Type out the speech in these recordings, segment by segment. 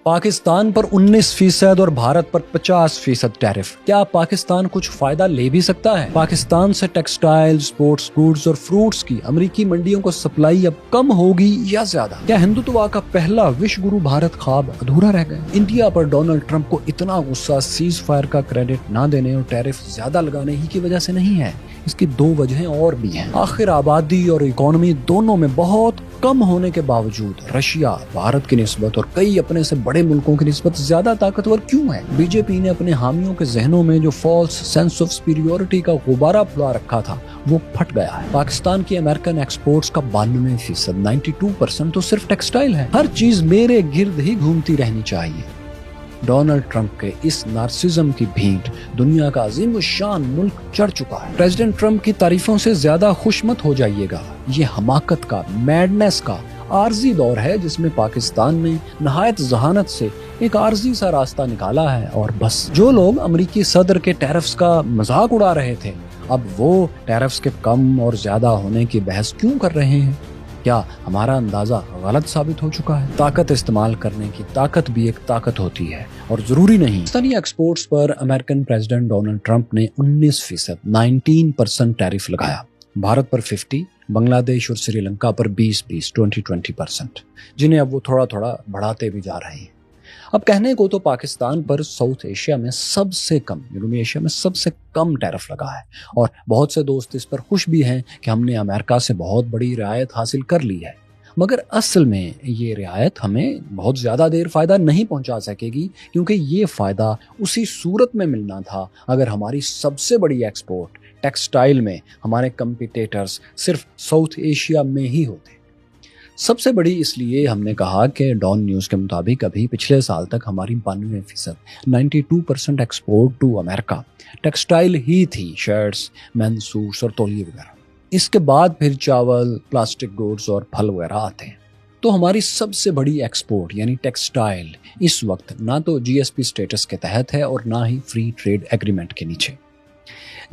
पाकिस्तान पर 19% और भारत पर 50% टैरिफ। क्या पाकिस्तान कुछ फायदा ले भी सकता है? पाकिस्तान से टेक्सटाइल, स्पोर्ट्स गुड्स और फ्रूट्स की अमेरिकी मंडियों को सप्लाई अब कम होगी या ज्यादा? क्या हिंदुत्व का पहला विश्व गुरु भारत ख्वाब अधूरा रह गया? इंडिया पर डोनाल्ड ट्रंप को इतना गुस्सा सीज फायर का क्रेडिट ना देने और टैरिफ ज्यादा लगाने ही की वजह से नहीं है। इसकी दो वजहें और भी हैं। आखिर आबादी और इकोनॉमी दोनों में बहुत कम होने के बावजूद रशिया भारत की निस्बत और कई अपने से बड़े मुल्कों की निस्बत ज्यादा ताकतवर क्यों है? बीजेपी ने अपने हामियों के जहनों में जो फॉल्स सेंस ऑफ सुपीरियरिटी का गुब्बारा फुला रखा था वो फट गया है। पाकिस्तान की अमेरिकन एक्सपोर्ट्स का 92%, 92% तो सिर्फ टेक्सटाइल है। हर चीज मेरे गिर्द ही घूमती रहनी चाहिए। डोनाल्ड ट्रंप के इस नार्सिज्म की भींट दुनिया का अजीम शान मुल्क चढ़ चुका है। प्रेसिडेंट ट्रंप की तारीफों से ज्यादा खुश मत हो जाइएगा। ये हमाकत का, मैडनेस का आर्जी दौर है जिसमें पाकिस्तान ने नहायत जहानत से एक आर्जी सा रास्ता निकाला है और बस। जो लोग अमेरिकी सदर के टैरिफ्स का मजाक उड़ा रहे थे, अब वो टैरिफ्स के कम और ज्यादा होने की बहस क्यों कर रहे हैं? क्या हमारा अंदाजा गलत साबित हो चुका है? ताकत इस्तेमाल करने की ताकत भी एक ताकत होती है और जरूरी नहीं। पाकिस्तानी एक्सपोर्ट्स पर अमेरिकन प्रेसिडेंट डोनाल्ड ट्रंप ने 19%, 19% टैरिफ लगाया। भारत पर 50%, बांग्लादेश और श्रीलंका पर 20%, 20% जिन्हें अब वो थोड़ा थोड़ा बढ़ाते भी जा रहे हैं। अब कहने को तो पाकिस्तान पर साउथ एशिया में सबसे कम, यूरोपीय एशिया में सबसे कम टैरिफ लगा है और बहुत से दोस्त इस पर खुश भी हैं कि हमने अमेरिका से बहुत बड़ी रियायत हासिल कर ली है। मगर असल में ये रियायत हमें बहुत ज़्यादा देर फ़ायदा नहीं पहुंचा सकेगी, क्योंकि ये फ़ायदा उसी सूरत में मिलना था अगर हमारी सबसे बड़ी एक्सपोर्ट टेक्सटाइल में हमारे कंपीटेटर्स सिर्फ साउथ एशिया में ही होते। सबसे बड़ी इसलिए हमने कहा कि डॉन न्यूज़ के मुताबिक अभी पिछले साल तक हमारी 92%, 92% एक्सपोर्ट टू अमेरिका टेक्सटाइल ही थी, शर्ट्स, मेंस सूट्स और तौलिए वगैरह। इसके बाद फिर चावल, प्लास्टिक गुड्स और फल वगैरह आते हैं। तो हमारी सबसे बड़ी एक्सपोर्ट यानी टेक्सटाइल इस वक्त ना तो जीएसपी स्टेटस के तहत है और ना ही फ्री ट्रेड एग्रीमेंट के नीचे।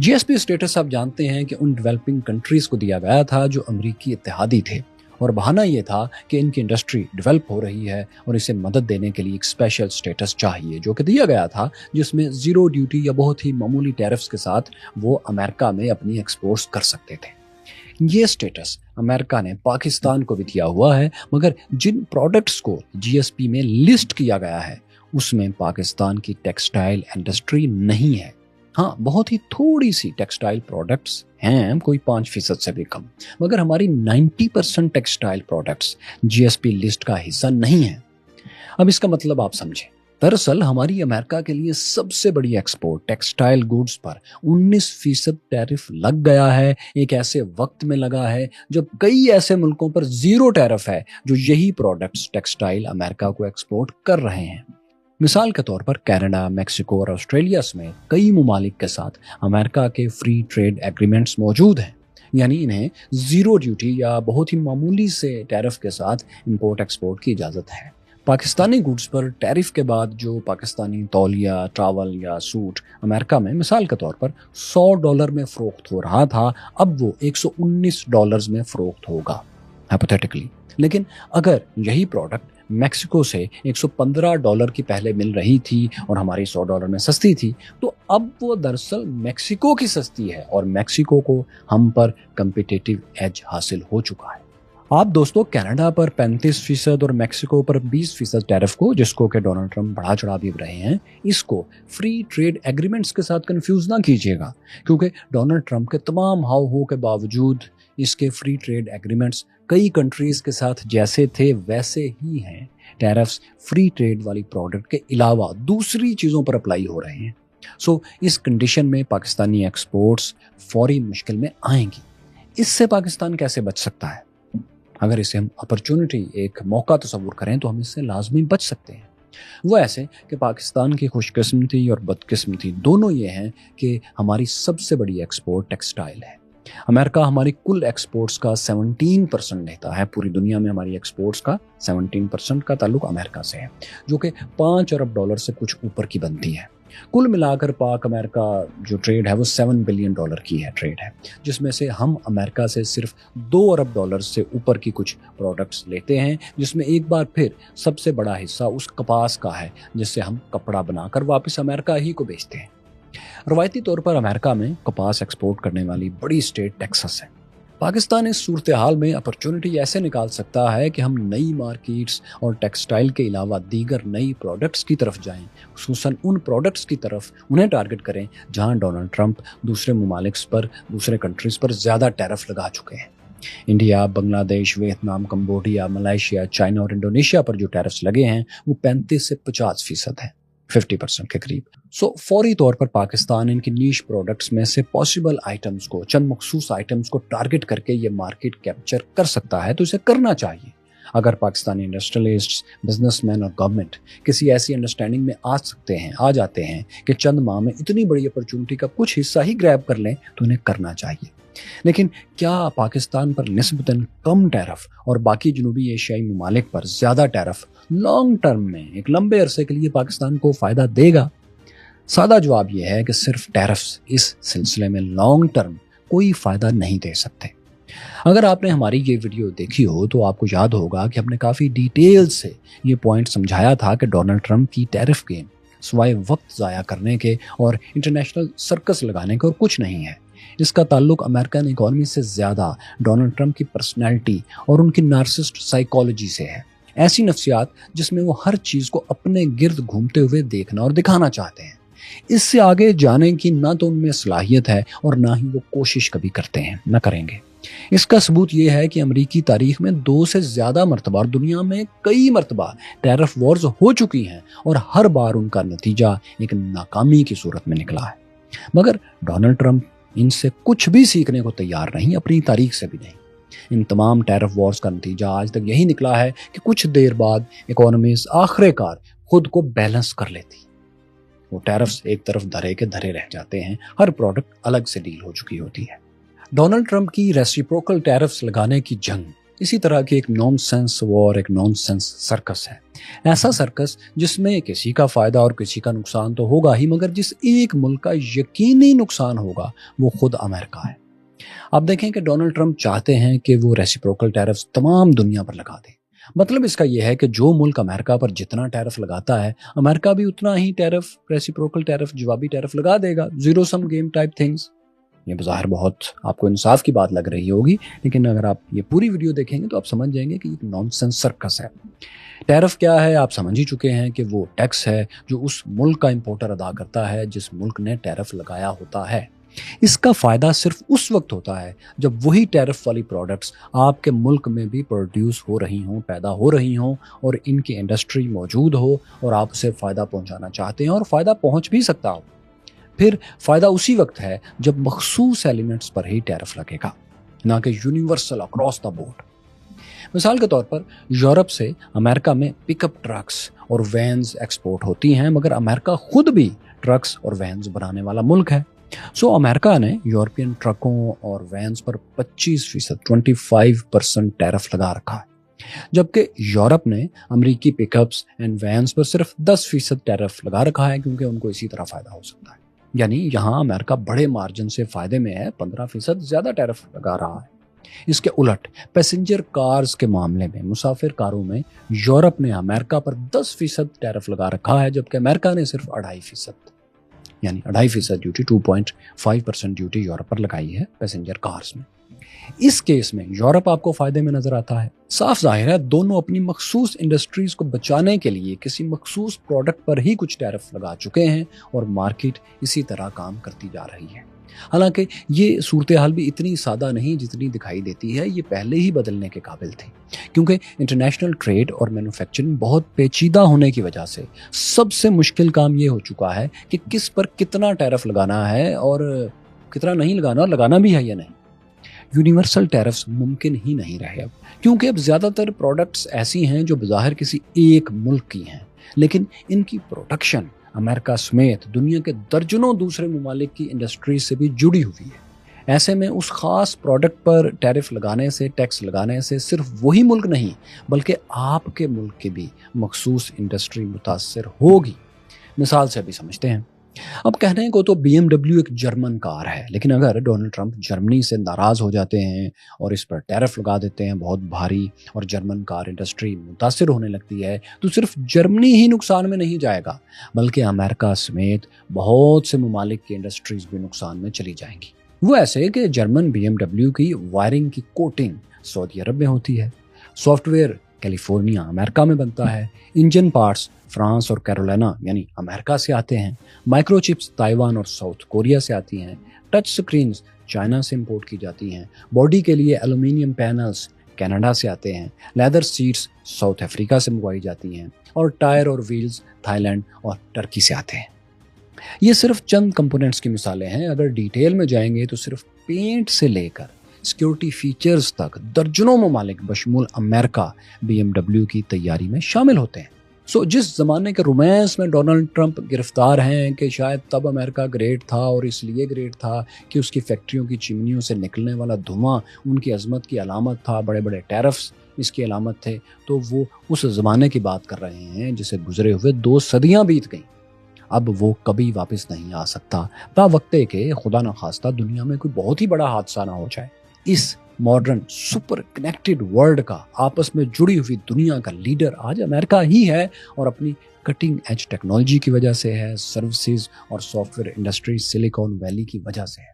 जीएसपी स्टेटस आप जानते हैं कि उन डेवलपिंग कंट्रीज को दिया गया था जो अमेरिकी इत्तेहादी थे और बहाना ये था कि इनकी इंडस्ट्री डेवलप हो रही है और इसे मदद देने के लिए एक स्पेशल स्टेटस चाहिए, जो कि दिया गया था, जिसमें जीरो ड्यूटी या बहुत ही मामूली टैरिफ्स के साथ वो अमेरिका में अपनी एक्सपोर्ट्स कर सकते थे। ये स्टेटस अमेरिका ने पाकिस्तान को भी दिया हुआ है, मगर जिन प्रोडक्ट्स को जीएसपी में लिस्ट किया गया है उसमें पाकिस्तान की टेक्सटाइल इंडस्ट्री नहीं है। हाँ, बहुत ही थोड़ी सी टेक्सटाइल प्रोडक्ट्स हैं, कोई 5% से भी कम, मगर हमारी 90% टेक्सटाइल प्रोडक्ट्स जीएसपी लिस्ट का हिस्सा नहीं है। अब इसका मतलब आप समझें। दरअसल हमारी अमेरिका के लिए सबसे बड़ी एक्सपोर्ट टेक्सटाइल गुड्स पर 19% टैरिफ लग गया है। एक ऐसे वक्त में लगा है जब कई ऐसे मुल्कों पर जीरो टैरिफ है जो यही प्रोडक्ट्स टेक्सटाइल अमेरिका को एक्सपोर्ट कर रहे हैं। मिसाल के तौर पर कनाडा, मेक्सिको और ऑस्ट्रेलिया समेत कई ममालिक के साथ अमेरिका के फ्री ट्रेड एग्रीमेंट्स मौजूद हैं, यानी इन्हें जीरो ड्यूटी या बहुत ही मामूली से टैरिफ के साथ इंपोर्ट एक्सपोर्ट की इजाज़त है। पाकिस्तानी गुड्स पर टैरिफ के बाद जो पाकिस्तानी तौलिया, ट्रावल या सूट अमेरिका में मिसाल के तौर पर $100 में फ़रोख्त हो रहा था, अब वो $119 में फ़रोख्त होगा हाइपोथेटिकली। लेकिन अगर यही प्रोडक्ट मैक्सिको से $115 की पहले मिल रही थी और हमारी $100 में सस्ती थी, तो अब वो दरअसल मैक्सिको की सस्ती है और मैक्सिको को हम पर कम्पिटिटिव एज हासिल हो चुका है। आप दोस्तों कनाडा पर 35% और मैक्सिको पर 20% टैरिफ को, जिसको कि डोनाल्ड ट्रंप बढ़ा चढ़ा भी रहे हैं, इसको फ्री ट्रेड एग्रीमेंट्स के साथ कंफ्यूज ना कीजिएगा, क्योंकि डोनाल्ड ट्रंप के तमाम हाव हो के बावजूद इसके फ्री ट्रेड एग्रीमेंट्स कई कंट्रीज के साथ जैसे थे वैसे ही हैं। टैरिफ्स फ्री ट्रेड वाली प्रोडक्ट के अलावा दूसरी चीज़ों पर अप्लाई हो रहे हैं। सो इस कंडीशन में पाकिस्तानी एक्सपोर्ट्स फौरी मुश्किल में आएंगी। इससे पाकिस्तान कैसे बच सकता है? अगर इसे हम अपॉर्चुनिटी, एक मौका तस्वुर करें तो हम इससे लाजमी बच सकते हैं। वो ऐसे कि पाकिस्तान की खुशकिस्मती और बदकिस्मती दोनों ये हैं कि हमारी सबसे बड़ी एक्सपोर्ट टेक्सटाइल है। अमेरिका हमारी कुल एक्सपोर्ट्स का 17% लेता है। पूरी दुनिया में हमारी एक्सपोर्ट्स का 17% का ताल्लुक अमेरिका से है, जो कि $5 अरब से कुछ ऊपर की बनती है। कुल मिलाकर पाक अमेरिका जो ट्रेड है वो $7 बिलियन की है ट्रेड है, जिसमें से हम अमेरिका से सिर्फ $2 अरब से ऊपर की कुछ प्रोडक्ट्स लेते हैं, जिसमें एक बार फिर सबसे बड़ा हिस्सा उस कपास का है जिससे हम कपड़ा बनाकर वापस अमेरिका ही को बेचते हैं। रवायती तौर पर अमेरिका में कपास एक्सपोर्ट करने वाली बड़ी स्टेट टेक्सास है। पाकिस्तान इस सूरत हाल में अपॉर्चुनिटी ऐसे निकाल सकता है कि हम नई मार्केट्स और टेक्सटाइल के अलावा दीगर नई प्रोडक्ट्स की तरफ जाएं, खुसूसन उन प्रोडक्ट्स की तरफ उन्हें टारगेट करें जहां डोनाल्ड ट्रंप दूसरे ममालिक पर, दूसरे कंट्रीज पर ज़्यादा टैरिफ लगा चुके हैं। India, Bangladesh, Vietnam, Cambodia, Malaysia, China और इंडोनेशिया पर जो टैरिफ्स लगे हैं वो 35 से 50% है, 50% के करीब। फौरी तौर पर पाकिस्तान इनकी नीश प्रोडक्ट्स में से पॉसिबल आइटम्स को, चंद मखसूस आइटम्स को टारगेट करके ये मार्केट कैप्चर कर सकता है, तो इसे करना चाहिए। अगर पाकिस्तानी इंडस्ट्रियलिस्ट्स, बिजनेसमैन और गवर्नमेंट किसी ऐसी अंडरस्टैंडिंग में आ जाते हैं कि चंद माह में इतनी बड़ी अपॉर्चुनिटी का कुछ हिस्सा ही ग्रैब कर लें, तो उन्हें करना चाहिए। लेकिन क्या पाकिस्तान पर निस्बतन कम टैरिफ और बाकी जनूबी एशियाई ममालिक पर ज़्यादा टैरिफ लॉन्ग टर्म में, एक लंबे अरसे के लिए पाकिस्तान को फ़ायदा देगा? सादा जवाब यह है कि सिर्फ टैरिफ्स इस सिलसिले में लॉन्ग टर्म कोई फ़ायदा नहीं दे सकते। अगर आपने हमारी ये वीडियो देखी हो तो आपको याद होगा कि हमने काफ़ी डिटेल से ये पॉइंट समझाया था कि डोनाल्ड ट्रंप की टैरिफ गेम सिवाय वक्त ज़ाया करने के और इंटरनेशनल सर्कस लगाने के और कुछ नहीं है। इसका ताल्लुक अमेरिकन इकॉनमी से ज़्यादा डोनाल्ड ट्रंप की पर्सनैलिटी और उनकी नार्सिसिस्ट साइकोलॉजी से है। ऐसी नफ्सियात जिसमें वो हर चीज़ को अपने गिर्द घूमते हुए देखना और दिखाना चाहते हैं। इससे आगे जाने की ना तो उनमें सलाहियत है और ना ही वो कोशिश कभी करते हैं, न करेंगे। इसका सबूत ये है कि अमेरिकी तारीख में 2 से ज़्यादा मरतबा और दुनिया में कई मरतबा टैरिफ वॉर्स हो चुकी हैं और हर बार उनका नतीजा एक नाकामी की सूरत में निकला है। मगर डोनाल्ड ट्रंप इनसे कुछ भी सीखने को तैयार नहीं, अपनी तारीख से भी नहीं। इन तमाम टैरिफ वॉर्स का नतीजा आज तक यही निकला है कि कुछ देर बाद इकोनॉमीज आखिरकार खुद को बैलेंस कर लेती। वो टैरिफ्स एक तरफ धरे के धरे रह जाते हैं, हर प्रोडक्ट अलग से डील हो चुकी होती है। डोनाल्ड ट्रंप की रेसिप्रोकल टैरिफ्स लगाने की जंग इसी तरह की एक नॉनसेंस वॉर, एक नॉनसेंस सर्कस है। ऐसा सर्कस जिसमें किसी का फायदा और किसी का नुकसान तो होगा ही, मगर जिस एक मुल्क का यकीनी नुकसान होगा वो खुद अमेरिका है। आप देखें कि डोनाल्ड ट्रंप चाहते हैं कि वो रेसिप्रोकल टैरिफ्स तमाम दुनिया पर लगा दें। मतलब इसका यह है कि जो मुल्क अमेरिका पर जितना टैरिफ लगाता है, अमेरिका भी उतना ही टैरिफ, रेसिप्रोकल टैरिफ, जवाबी टैरिफ लगा देगा। Zero sum game type things. ये बाहर बहुत आपको इंसाफ की बात लग रही होगी, लेकिन अगर आप ये पूरी वीडियो देखेंगे तो आप समझ जाएंगे कि एक नॉनसेंस सर्कस है। टैरिफ क्या है आप समझ ही चुके हैं कि वो टैक्स है जो उस मुल्क का इंपोर्टर अदा करता है जिस मुल्क ने टैरिफ लगाया होता है। इसका फायदा सिर्फ उस वक्त होता है जब वही टैरिफ वाली प्रोडक्ट्स आपके मुल्क में भी प्रोड्यूस हो रही हों, पैदा हो रही हों और इनकी इंडस्ट्री मौजूद हो और आप उसे फ़ायदा पहुंचाना चाहते हैं और फ़ायदा पहुंच भी सकता हो। फिर फ़ायदा उसी वक्त है जब मखसूस एलिमेंट्स पर ही टैरिफ लगेगा, ना कि यूनिवर्सल अक्रॉस द बोर्ड। मिसाल के तौर पर यूरोप से अमेरिका में पिकअप ट्रक्स और वैन्स एक्सपोर्ट होती हैं, मगर अमेरिका खुद भी ट्रक्स और वैन्स बनाने वाला मुल्क है। अमेरिका ने यूरोपियन ट्रकों और वैन्स पर 25%, 25% टैरिफ लगा रखा है, जबकि यूरोप ने अमेरिकी पिकअप्स एंड वैन्स पर सिर्फ 10% टैरिफ लगा रखा है, क्योंकि उनको इसी तरह फायदा हो सकता है। यानी यहाँ अमेरिका बड़े मार्जिन से फायदे में है, 15% ज्यादा टैरिफ लगा रहा है। इसके उलट पैसेंजर कार्स के मामले में, मुसाफिर कारों में यूरोप ने अमेरिका पर 10% टैरिफ लगा रखा है, जबकि अमेरिका ने सिर्फ 2.5%, यानी 2.5% ड्यूटी, 2.5% ड्यूटी यूरोप पर लगाई है पैसेंजर कार्स में। इस केस में यूरोप आपको फायदे में नजर आता है। साफ जाहिर है दोनों अपनी मखसूस इंडस्ट्रीज को बचाने के लिए किसी मखसूस प्रोडक्ट पर ही कुछ टैरिफ लगा चुके हैं और मार्केट इसी तरह काम करती जा रही है। हालांकि ये सूरत हाल भी इतनी सादा नहीं जितनी दिखाई देती है, ये पहले ही बदलने के काबिल थी, क्योंकि इंटरनेशनल ट्रेड और मैन्युफैक्चरिंग बहुत पेचीदा होने की वजह से सबसे मुश्किल काम ये हो चुका है कि किस पर कितना टैरिफ लगाना है और कितना नहीं लगाना, और लगाना भी है या नहीं। यूनिवर्सल टैरिफ्स मुमकिन ही नहीं रहे अब, क्योंकि अब ज़्यादातर प्रोडक्ट्स ऐसी हैं जो बज़ाहिर किसी एक मुल्क की हैं, लेकिन इनकी प्रोडक्शन अमेरिका समेत दुनिया के दर्जनों दूसरे ममालिक की इंडस्ट्री से भी जुड़ी हुई है। ऐसे में उस ख़ास प्रोडक्ट पर टैरिफ लगाने से, टैक्स लगाने से सिर्फ वही मुल्क नहीं बल्कि आपके मुल्क की भी मखसूस इंडस्ट्री मुतासर होगी। मिसाल से अभी समझते हैं। اب کہنے کو تو BMW ایک جرمن کار ہے، لیکن اگر ڈونلڈ ٹرمپ جرمنی سے ناراض ہو جاتے ہیں اور اس پر ٹیرف لگا دیتے ہیں بہت بھاری، اور جرمن کار انڈسٹری متاثر ہونے لگتی ہے، تو صرف جرمنی ہی نقصان میں نہیں جائے گا، بلکہ امریکہ سمیت بہت سے ممالک کی انڈسٹریز بھی نقصان میں چلی جائیں گی۔ وہ ایسے کہ جرمن BMW کی وائرنگ کی کوٹنگ سعودی عرب میں ہوتی ہے، سافٹ ویئر کیلیفورنیا امریکہ میں بنتا ہے، انجن پارٹس فرانس اور کیرولینا یعنی امریکہ سے آتے ہیں، مائکرو چپس تائیوان اور ساؤتھ کوریا سے آتی ہیں، ٹچ سکرینز چائنا سے امپورٹ کی جاتی ہیں، باڈی کے لیے ایلومینیم پینلز کینیڈا سے آتے ہیں، لیدر سیٹس ساؤتھ افریقہ سے منگوائی جاتی ہیں، اور ٹائر اور ویلز تھائی لینڈ اور ٹرکی سے آتے ہیں۔ یہ صرف چند کمپوننٹس کی مثالیں ہیں، اگر ڈیٹیل میں جائیں گے تو صرف پینٹ سے لے کر سیکیورٹی فیچرز تک درجنوں ممالک بشمول امریکہ BMW کی تیاری میں شامل ہوتے ہیں۔ جس زمانے کے رومانس میں ڈونلڈ ٹرمپ گرفتار ہیں کہ شاید تب امریکہ گریٹ تھا اور اس لیے گریٹ تھا کہ اس کی فیکٹریوں کی چمنیوں سے نکلنے والا دھواں ان کی عظمت کی علامت تھا، بڑے بڑے ٹیرفز اس کی علامت تھے، تو وہ اس زمانے کی بات کر رہے ہیں جسے گزرے ہوئے 2 صدیاں بیت گئیں۔ اب وہ کبھی واپس نہیں آ سکتا، تا وقتے کہ خدا نخواستہ دنیا میں کوئی بہت ہی بڑا حادثہ نہ ہو جائے۔ اس ماڈرن سپر کنیکٹڈ ورلڈ کا، آپس میں جڑی ہوئی دنیا کا لیڈر آج امریکہ ہی ہے، اور اپنی کٹنگ ایج ٹیکنالوجی کی وجہ سے ہے، سروسز اور soft where industry Silicon Valley کی وجہ سے ہے۔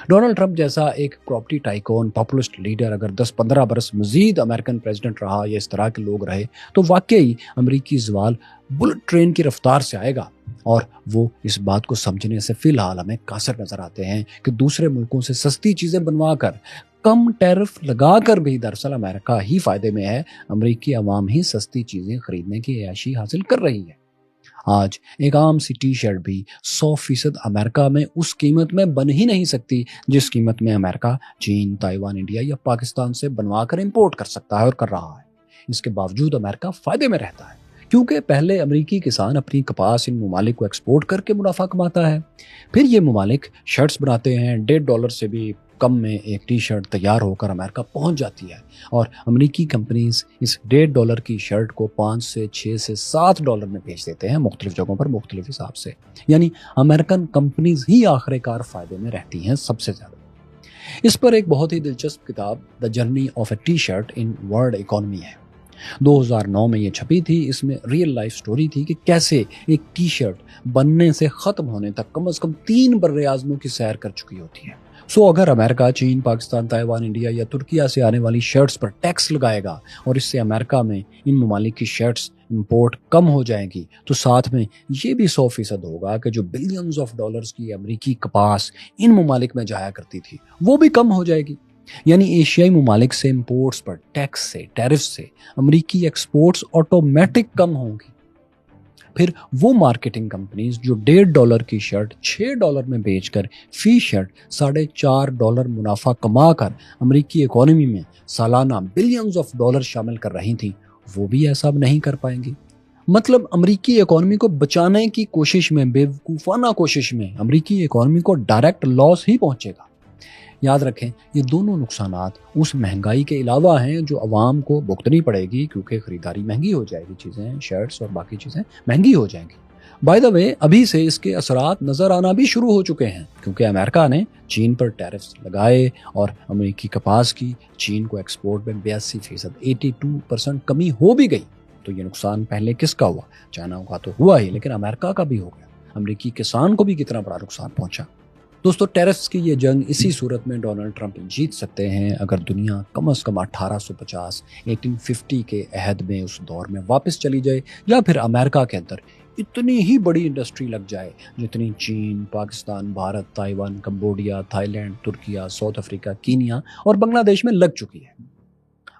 ڈونلڈ ٹرمپ جیسا ایک پراپرٹی ٹائکون پاپولسٹ لیڈر اگر 10-15 برس مزید امریکن پریزیڈنٹ رہا یا اس طرح کے لوگ رہے تو واقعی امریکی زوال بلٹ ٹرین کی رفتار سے آئے گا، اور وہ اس بات کو سمجھنے سے فی الحال ہمیں قاصر نظر آتے ہیں کہ دوسرے ملکوں سے سستی چیزیں بنوا کر، کم ٹیرف لگا کر بھی دراصل امریکہ ہی فائدے میں ہے، امریکی عوام ہی سستی چیزیں خریدنے کی عیاشی حاصل کر رہی ہے۔ آج ایک عام سی ٹی شرٹ بھی 100% امریکہ میں اس قیمت میں بن ہی نہیں سکتی جس قیمت میں امریکہ چین، تائیوان، انڈیا یا پاکستان سے بنوا کر امپورٹ کر سکتا ہے اور کر رہا ہے۔ اس کے باوجود امریکہ فائدے میں رہتا ہے، کیونکہ پہلے امریکی کسان اپنی کپاس ان ممالک کو ایکسپورٹ کر کے منافع کماتا ہے، پھر یہ ممالک شرٹس بناتے ہیں، $1.5 سے بھی کم میں ایک ٹی شرٹ تیار ہو کر امریکہ پہنچ جاتی ہے، اور امریکی کمپنیز اس $1.5 کی شرٹ کو $5 سے $6 سے $7 میں بیچ دیتے ہیں، مختلف جگہوں پر مختلف حساب سے، یعنی امریکن کمپنیز ہی آخر کار فائدے میں رہتی ہیں سب سے زیادہ۔ اس پر ایک بہت ہی دلچسپ کتاب the journey of A T shirt in world economy ہے، 2009 میں یہ چھپی تھی۔ اس میں ریئل لائف سٹوری تھی کہ کیسے ایک ٹی شرٹ بننے سے ختم ہونے تک کم از کم 3 بر اعظموں کی سیر کر چکی ہوتی ہے۔ اگر امریکہ چین، پاکستان، تائیوان، انڈیا یا ترکیہ سے آنے والی شرٹس پر ٹیکس لگائے گا اور اس سے امریکہ میں ان ممالک کی شرٹس امپورٹ کم ہو جائیں گی، تو ساتھ میں یہ بھی 100% ہوگا کہ جو بلینز آف ڈالرز کی امریکی کپاس ان ممالک میں جایا کرتی تھی وہ بھی کم ہو جائے گی، یعنی ایشیائی ممالک سے امپورٹس پر ٹیکس سے، ٹیرف سے امریکی ایکسپورٹس آٹومیٹک کم ہوں گی۔ پھر وہ مارکیٹنگ کمپنیز جو $1.5 کی شرٹ $6 میں بیچ کر فی شرٹ $4.5 منافع کما کر امریکی اکانومی میں سالانہ بلینز آف ڈالر شامل کر رہی تھیں، وہ بھی ایسا اب نہیں کر پائیں گی۔ مطلب امریکی اکانومی کو بچانے کی کوشش میں، بے وقوفانہ کوشش میں، امریکی اکانومی کو ڈائریکٹ لاس ہی پہنچے گا۔ یاد رکھیں یہ دونوں نقصانات اس مہنگائی کے علاوہ ہیں جو عوام کو بھگتنی پڑے گی، کیونکہ خریداری مہنگی ہو جائے گی، چیزیں، شرٹس اور باقی چیزیں مہنگی ہو جائیں گی۔ بائی دا وے، ابھی سے اس کے اثرات نظر آنا بھی شروع ہو چکے ہیں، کیونکہ امریکہ نے چین پر ٹیرفز لگائے اور امریکی کپاس کی چین کو ایکسپورٹ میں 82%، 82% کمی ہو بھی گئی۔ تو یہ نقصان پہلے کس کا ہوا؟ چائنا کا تو ہوا ہی، لیکن امریکہ کا بھی ہو گیا۔ امریکی کسان کو بھی کتنا بڑا نقصان پہنچا۔ دوستو، ٹیرفز کی یہ جنگ اسی صورت میں ڈونلڈ ٹرمپ جیت سکتے ہیں اگر دنیا کم از کم 1850 کے عہد میں اس دور میں واپس چلی جائے، یا پھر امریکہ کے اندر اتنی ہی بڑی انڈسٹری لگ جائے جتنی چین، Pakistan, Bharat, Taiwan, Cambodia, Thailand, Turkiye, South Africa, Kenya اور بنگلہ دیش میں لگ چکی ہے۔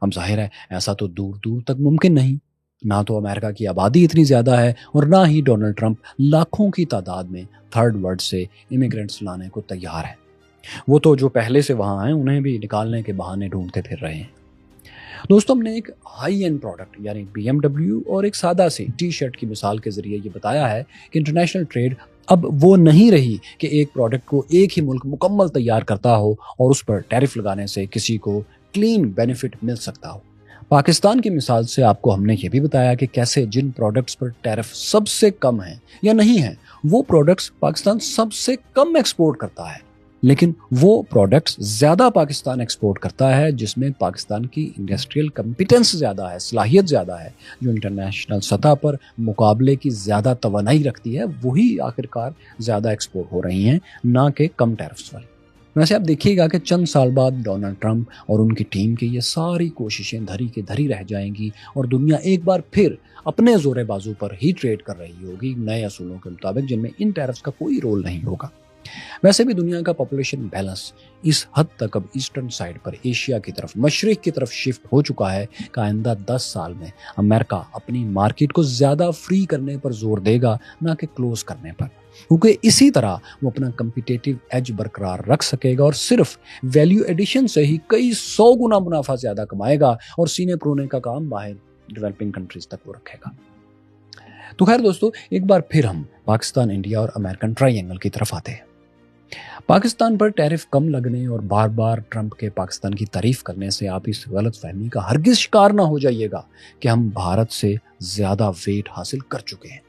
اب ظاہر ہے ایسا تو دور دور تک ممکن نہیں، نہ تو امریکہ کی آبادی اتنی زیادہ ہے اور نہ ہی ڈونلڈ ٹرمپ لاکھوں کی تعداد میں تھرڈ ورلڈ سے امیگرینٹس لانے کو تیار ہے۔ وہ تو جو پہلے سے وہاں ہیں انہیں بھی نکالنے کے بہانے ڈھونڈتے پھر رہے ہیں۔ دوستوں، ہم نے ایک ہائی اینڈ پروڈکٹ یعنی BMW اور ایک سادہ سی ٹی شرٹ کی مثال کے ذریعے یہ بتایا ہے کہ انٹرنیشنل ٹریڈ اب وہ نہیں رہی کہ ایک پروڈکٹ کو ایک ہی ملک مکمل تیار کرتا ہو اور اس پر ٹیرف لگانے سے کسی کو کلین بینیفٹ مل سکتا ہو، पाकिस्तान की मिसाल से आपको हमने ये भी बताया कि कैसे जिन प्रोडक्ट्स पर टैरिफ सबसे कम है या नहीं है, वो प्रोडक्ट्स पाकिस्तान सबसे कम एक्सपोर्ट करता है, लेकिन वो प्रोडक्ट्स ज्यादा पाकिस्तान एक्सपोर्ट करता है जिसमें पाकिस्तान की इंडस्ट्रियल कॉम्पिटेंस ज्यादा है, सलाहियत ज्यादा है, जो इंटरनेशनल सतह पर मुकाबले की ज्यादा तवानाई रखती है, वही आखिरकार ज्यादा एक्सपोर्ट हो रही हैं, ना कि कम टैरिफ्स वाली। वैसे आप देखिएगा कि चंद साल बाद डोनाल्ड ट्रंप और उनकी टीम की ये सारी कोशिशें धरी की धरी रह जाएंगी और दुनिया एक बार फिर अपने जोरे बाजू पर ही ट्रेड कर रही होगी नए असूलों के मुताबिक, जिनमें इन टैरिफ्स का कोई रोल नहीं होगा। वैसे भी दुनिया का पॉपुलेशन बैलेंस इस हद तक अब ईस्टर्न साइड पर एशिया की तरफ, मशरिक की तरफ शिफ्ट हो चुका है कि आइंदा 10 साल में अमेरिका अपनी मार्केट को ज्यादा फ्री करने पर जोर देगा, ना कि क्लोज करने पर, क्योंकि इसी तरह वो अपना कम्पिटेटिव एज बरकरार रख सकेगा और सिर्फ वैल्यू एडिशन से ही कई 100 गुना मुनाफा ज्यादा कमाएगा और सीने प्रोने का काम बाहर डेवलपिंग कंट्रीज तक वो रखेगा। तो खैर दोस्तों, एक बार फिर हम पाकिस्तान, इंडिया और अमेरिकन ट्रायंगल की तरफ आते हैं। पाकिस्तान पर टैरिफ कम लगने और बार बार ट्रंप के पाकिस्तान की तारीफ करने से आप इस गलत फहमी का हरगिज शिकार ना हो जाइएगा कि हम भारत से ज्यादा वेट हासिल कर चुके हैं।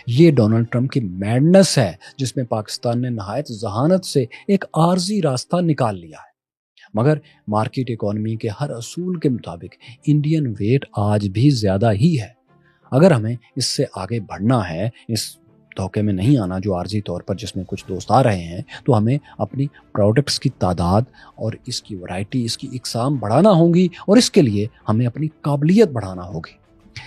ये डोनाल्ड ट्रंप की मैडनेस है जिसमें पाकिस्तान ने नहायत जहानत से एक आर्जी रास्ता निकाल लिया है, मगर मार्केट इकोनॉमी के हर असूल के मुताबिक इंडियन वेट आज भी ज्यादा ही है। अगर हमें इससे आगे बढ़ना है, इस धोखे में नहीं आना जो आर्जी तौर पर जिसमें कुछ दोस्त आ रहे हैं, तो हमें अपनी प्रोडक्ट्स की तादाद और इसकी वैरायटी, इसकी इकसाम बढ़ाना होगी और इसके लिए हमें अपनी काबिलियत बढ़ाना होगी।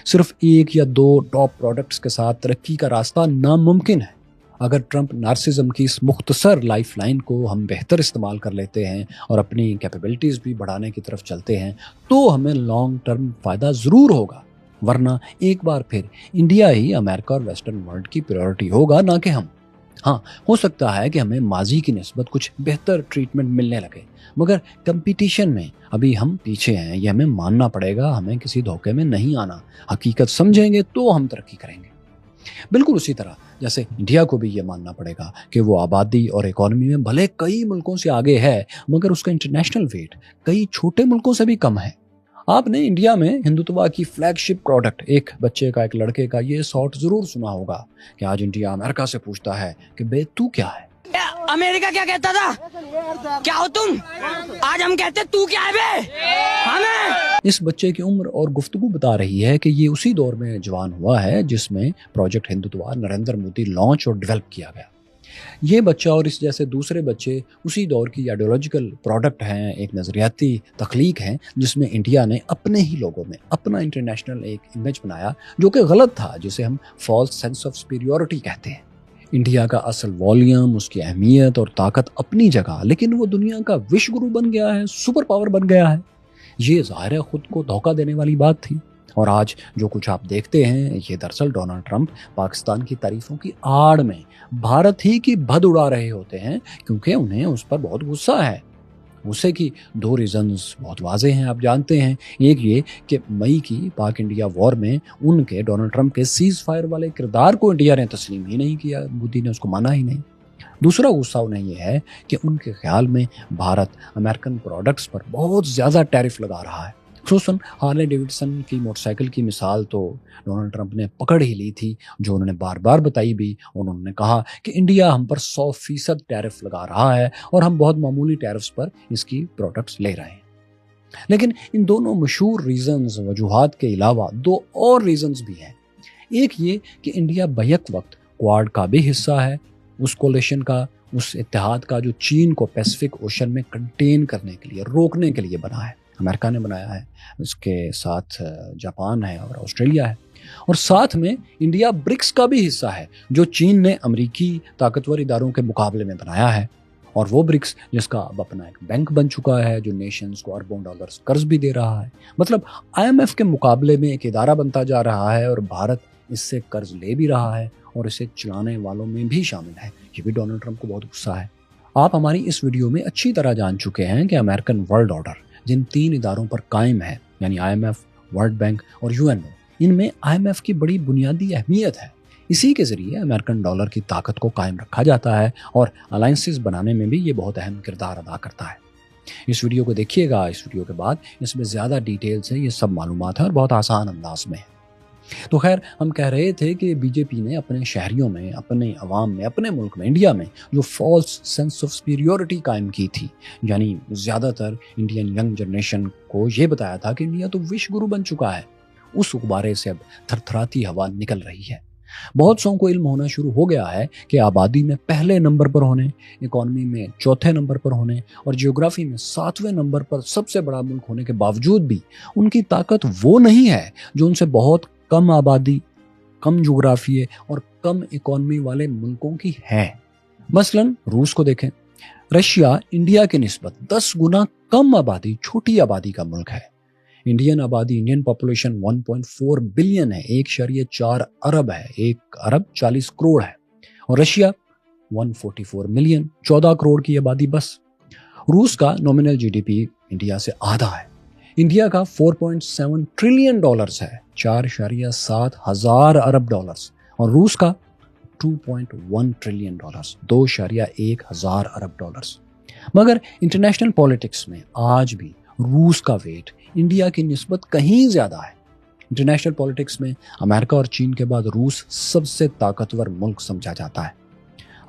सिर्फ एक या दो टॉप प्रोडक्ट्स के साथ तरक्की का रास्ता नामुमकिन है। अगर ट्रंप नार्सिज्म की इस मुख्तसर लाइफ लाइन को हम बेहतर इस्तेमाल कर लेते हैं और अपनी कैपेबिलिटीज़ भी बढ़ाने की तरफ चलते हैं, तो हमें लॉन्ग टर्म फ़ायदा ज़रूर होगा, वरना एक बार फिर इंडिया ही अमेरिका और वेस्टर्न वर्ल्ड की प्रायोरिटी होगा, ना कि हम। हाँ, हो सकता है कि हमें माजी की निस्बत कुछ बेहतर ट्रीटमेंट मिलने लगे, मगर कंपटीशन में अभी हम पीछे हैं, ये हमें मानना पड़ेगा। हमें किसी धोखे में नहीं आना, हकीकत समझेंगे तो हम तरक्की करेंगे। बिल्कुल उसी तरह जैसे इंडिया को भी ये मानना पड़ेगा कि वो आबादी और इकोनॉमी में भले कई मुल्कों से आगे है, मगर उसका इंटरनेशनल वेट कई छोटे मुल्कों से भी कम है। आपने इंडिया में हिंदुत्व की फ्लैगशिप प्रोडक्ट एक बच्चे का, एक लड़के का ये शॉट जरूर सुना होगा कि आज इंडिया अमेरिका से पूछता है कि बे तू क्या है। अमेरिका क्या कहता था, क्या हो तुम, आज हम कहते तू क्या है बे हमें। इस बच्चे की उम्र और गुफ्तगू बता रही है कि ये उसी दौर में जवान हुआ है जिसमें प्रोजेक्ट हिंदुत्व नरेंद्र मोदी लॉन्च और डेवलप किया गया। ये बच्चा और इस जैसे दूसरे बच्चे उसी दौर की आइडियोलॉजिकल प्रोडक्ट हैं, एक नजरियाती तख्लीक हैं जिसमें इंडिया ने अपने ही लोगों में अपना इंटरनेशनल एक इमेज बनाया जो कि गलत था, जिसे हम फॉल्स सेंस ऑफ सुपीरियॉरिटी कहते हैं। इंडिया का असल वॉल्यूम, उसकी अहमियत और ताकत अपनी जगह, लेकिन वो दुनिया का विश्व गुरु बन गया है, सुपर पावर बन गया है। ये ज़ाहिर है खुद को धोखा देने वाली बात थी। और आज जो कुछ आप देखते हैं, ये दरअसल डोनाल्ड ट्रंप पाकिस्तान की तारीफों की आड़ में भारत ही की भद उड़ा रहे होते हैं, क्योंकि उन्हें उस पर बहुत गुस्सा है। गुस्से की दो रीजंस बहुत वाजे हैं, आप जानते हैं। एक ये कि मई की पाक इंडिया वॉर में उनके, डोनाल्ड ट्रंप के सीज फायर वाले किरदार को इंडिया ने तस्लीम ही नहीं किया, मोदी ने उसको माना ही नहीं। दूसरा गुस्सा उन्हें यह है कि उनके ख्याल में भारत अमेरिकन प्रोडक्ट्स पर बहुत ज़्यादा टैरिफ लगा रहा है। खुसूसन हार्ले डेविडसन की मोटरसाइकिल की मिसाल तो डोनाल्ड ट्रंप ने पकड़ ही ली थी, जो उन्होंने बार बार बताई भी। उन्होंने कहा कि इंडिया हम पर 100% टैरिफ लगा रहा है और हम बहुत मामूली टैरिफ्स पर इसकी प्रोडक्ट्स ले रहे हैं। लेकिन इन दोनों मशहूर रीजंस, वजूहात के अलावा दो और रीजंस भी हैं। एक ये कि इंडिया बैक वक्त क्वाड का भी हिस्सा है, उस कोलिशन का, उस इत्तेहाद का जो चीन को पैसिफिक ओशन में कंटेन करने के लिए, रोकने के लिए बना है। अमेरिका ने बनाया है, उसके साथ जापान है और ऑस्ट्रेलिया है। और साथ में इंडिया ब्रिक्स का भी हिस्सा है, जो चीन ने अमेरिकी ताकतवर इदारों के मुकाबले में बनाया है। और वो ब्रिक्स जिसका अब अपना एक बैंक बन चुका है, जो नेशंस को अरबों डॉलर्स कर्ज भी दे रहा है। मतलब IMF के मुकाबले में एक इदारा बनता जा रहा है और भारत इससे कर्ज ले भी रहा है और इसे चलाने वालों में भी शामिल है। ये भी डोनाल्ड ट्रंप को बहुत गुस्सा है। आप हमारी इस वीडियो में अच्छी तरह जान चुके हैं कि अमेरिकन वर्ल्ड ऑर्डर जिन 3 इदारों पर कायम है, यानी IMF, वर्ल्ड बैंक और UNO, इनमें IMF की बड़ी बुनियादी अहमियत है। इसी के जरिए अमेरिकन डॉलर की ताकत को कायम रखा जाता है और अलायंसेस बनाने में भी ये बहुत अहम किरदार अदा करता है। इस वीडियो को देखिएगा, इस वीडियो के बाद इसमें ज़्यादा डिटेल्स है, ये सब मालूमात है और बहुत आसान अंदाज में है। तो खैर, हम कह रहे थे कि बीजेपी ने अपने शहरियों में, अपने अवाम में, अपने मुल्क में, इंडिया में जो फॉल्स सेंस ऑफ सुपीरियॉरिटी कायम की थी, यानी ज़्यादातर इंडियन यंग जनरेशन को ये बताया था कि इंडिया तो विश्व गुरु बन चुका है, उस गुब्बारे से अब थरथराती हवा निकल रही है। बहुत सौ को इल्म होना शुरू हो गया है कि आबादी में पहले नंबर पर होने, इकॉनमी में चौथे नंबर पर होने और जियोग्राफी में 7वें नंबर पर सबसे बड़ा मुल्क होने के बावजूद भी उनकी ताकत वो नहीं है जो उनसे बहुत कम आबादी, कम जियोग्राफी और कम इकॉनमी वाले मुल्कों की है। मसलन रूस को देखें। रशिया इंडिया के निस्बत 10 गुना कम आबादी, छोटी आबादी का मुल्क है। इंडियन पॉपुलेशन 1.4 बिलियन है, 1.4 अरब है, 1 अरब 40 करोड़ है। और रशिया 144 मिलियन, 14 करोड़ की आबादी बस। रूस का नॉमिनल जीडीपी इंडिया से आधा है। इंडिया का 4.7 ट्रिलियन डॉलर्स है, 4.7 हजार अरब डॉलर्स। और रूस का 2.1 ट्रिलियन डॉलर्स, 2.1 हजार अरब डॉलर्स। मगर इंटरनेशनल पॉलिटिक्स में आज भी रूस का वेट इंडिया की निस्बत कहीं ज्यादा है। इंटरनेशनल पॉलिटिक्स में अमेरिका और चीन के बाद रूस सबसे ताकतवर मुल्क समझा जाता है।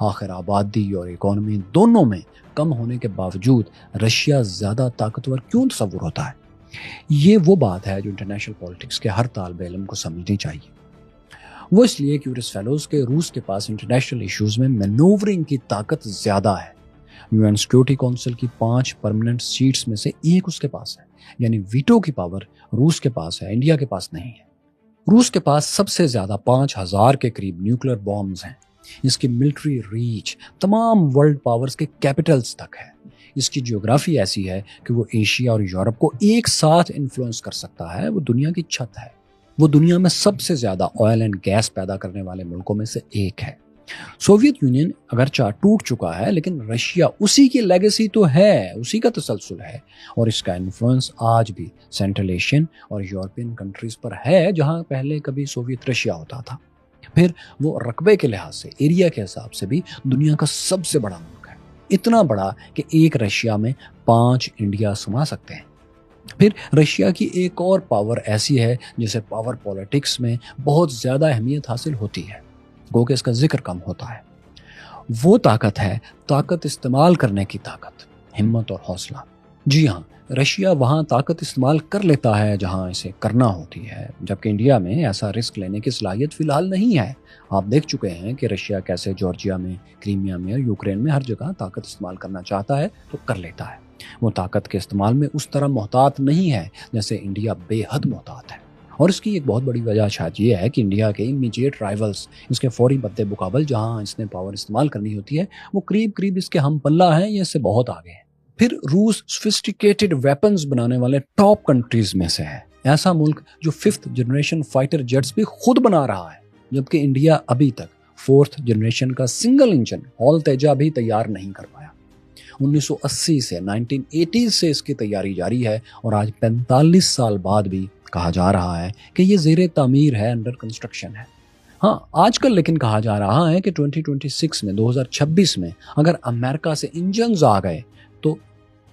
आखिर आबादी और इकोनॉमी दोनों में कम होने के बावजूद रशिया ज्यादा ताकतवर क्यों तस्वुर होता है? ये वो बात है जो इंटरनेशनल पॉलिटिक्स के हर तालिब इल्म को समझनी चाहिए। वो इसलिए कि यूरिस फेलोज के रूस के पास इंटरनेशनल इश्यूज में मैनूवरिंग की ताकत ज्यादा है। यूएन सिक्योरिटी काउंसिल की 5 परमानेंट सीट्स में से 1 उसके पास है, यानी वीटो की पावर रूस के पास है, इंडिया के पास नहीं है। रूस के पास सबसे ज्यादा 5000 के करीब न्यूक्लियर बॉम्ब्स हैं। इसकी मिलिट्री रीच तमाम वर्ल्ड पावर्स के कैपिटल्स तक है। इसकी जियोग्राफी ऐसी है कि वो एशिया और यूरोप को एक साथ इन्फ्लुएंस कर सकता है। वो दुनिया की छत है। वो दुनिया में सबसे ज्यादा ऑयल एंड गैस पैदा करने वाले मुल्कों में से एक है। सोवियत यूनियन अगरचे टूट चुका है, लेकिन रशिया उसी की लेगेसी तो है, उसी का तसलसल है। और इसका इन्फ्लुएंस आज भी सेंट्रल एशियन और यूरोपियन कंट्रीज पर है, जहां पहले कभी सोवियत रशिया होता था। फिर वो रकबे के लिहाज से, एरिया के हिसाब से भी दुनिया का सबसे बड़ा मुल्क है। इतना बड़ा कि एक रशिया में 5 इंडिया समा सकते हैं। फिर रशिया की एक और पावर ऐसी है जिसे पावर पॉलिटिक्स में बहुत ज्यादा अहमियत हासिल होती है, गो कि इसका जिक्र कम होता है। वो ताकत है ताकत इस्तेमाल करने की ताकत, हिम्मत और हौसला। जी हाँ, रशिया वहाँ ताकत इस्तेमाल कर लेता है जहाँ इसे करना होती है, जबकि इंडिया में ऐसा रिस्क लेने की सलाहियत फिलहाल नहीं है। आप देख चुके हैं कि रशिया कैसे जॉर्जिया में, क्रीमिया में और यूक्रेन में हर जगह ताकत इस्तेमाल करना चाहता है तो कर लेता है। वो ताकत के इस्तेमाल में उस तरह मोहतात नहीं है जैसे इंडिया बेहद मोहतात है। और इसकी एक बहुत बड़ी वजह शायद ये है कि इंडिया के इमीडिएट राइवल्स, इसके फौरी मद्दे मुकाबल जहां इसने पावर इस्तेमाल करनी होती है, वो करीब करीब इसके हम पल्ला हैं, ये इससे बहुत आगे है। फिर रूस सोफिस्टिकेटेड वेपन्स बनाने वाले टॉप कंट्रीज में से है। ऐसा मुल्क जो 5th जनरेशन फाइटर जेट्स भी खुद बना रहा है, जबकि इंडिया अभी तक 4th जनरेशन का सिंगल इंजन हॉल तेजा भी तैयार नहीं कर पाया। 1980 से 1980 से इसकी तैयारी जारी है और आज 45 साल बाद भी कहा जा रहा है कि ये ज़ेरे तामीर है, अंडर कंस्ट्रक्शन है। हाँ, आजकल लेकिन कहा जा रहा है कि 2026 में, 2026 में अगर अमेरिका से इंजन्स आ गए तो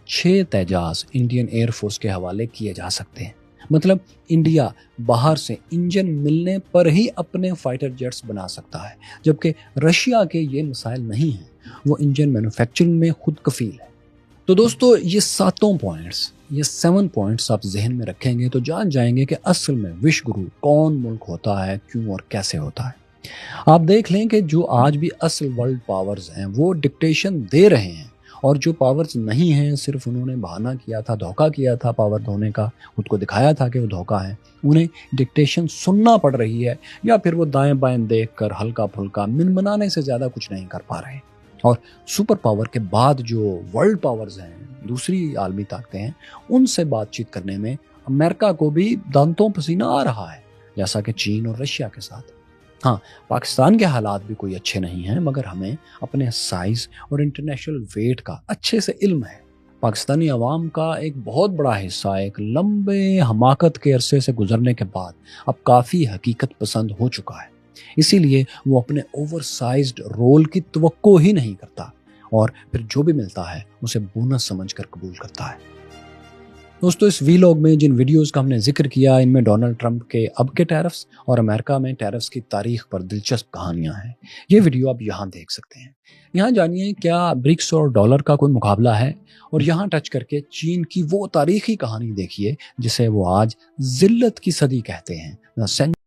6 तेजाज इंडियन एयरफोर्स के हवाले किए जा सकते हैं। मतलब इंडिया बाहर से इंजन मिलने पर ही अपने फाइटर जेट्स बना सकता है, जबकि रशिया के ये मसाइल नहीं हैं। वो इंजन मैन्युफैक्चरिंग में खुद कफील है। तो दोस्तों, ये 7 पॉइंट्स आप जहन में रखेंगे तो जान जाएंगे कि असल में विश्व गुरु कौन मुल्क होता है, क्यों और कैसे होता है। आप देख लें कि जो आज भी असल वर्ल्ड पावर्स हैं वो डिक्टेशन दे रहे हैं, और जो पावर्स नहीं हैं, सिर्फ उन्होंने बहाना किया था, धोखा किया था पावर होने का, खुद को दिखाया था कि वो धोखा है, उन्हें डिक्टेशन सुनना पड़ रही है, या फिर वो दाएं बाएं देखकर हल्का फुल्का मिनमनाने से ज़्यादा कुछ नहीं कर पा रहे। और सुपर पावर के बाद जो वर्ल्ड पावर्स हैं, दूसरी आलमी ताकतें हैं, उनसे बातचीत करने में अमेरिका को भी दांतों पसीना आ रहा है, जैसा कि चीन और रशिया के साथ। हाँ, पाकिस्तान के हालात भी कोई अच्छे नहीं हैं, मगर हमें अपने साइज और इंटरनेशनल वेट का अच्छे से इल्म है। पाकिस्तानी अवाम का एक बहुत बड़ा हिस्सा एक लंबे हमाकत के अरसे से गुजरने के बाद अब काफ़ी हकीकत पसंद हो चुका है। इसीलिए वो अपने ओवरसाइज्ड रोल की तवक्को ही नहीं करता اور پھر جو بھی ملتا ہے اسے بونس سمجھ کر قبول کرتا ہے۔ دوستو اس ویلاگ میں جن ویڈیوز کا ہم نے ذکر کیا ان میں ڈونلڈ ٹرمپ کے اب کے ٹیرفز اور امریکہ میں ٹیرفز کی تاریخ پر دلچسپ کہانیاں ہیں۔ یہ ویڈیو آپ یہاں دیکھ سکتے ہیں۔ یہاں جانیے کیا برکس اور ڈالر کا کوئی مقابلہ ہے، اور یہاں ٹچ کر کے چین کی وہ تاریخی کہانی دیکھیے جسے وہ آج ذلت کی صدی کہتے ہیں۔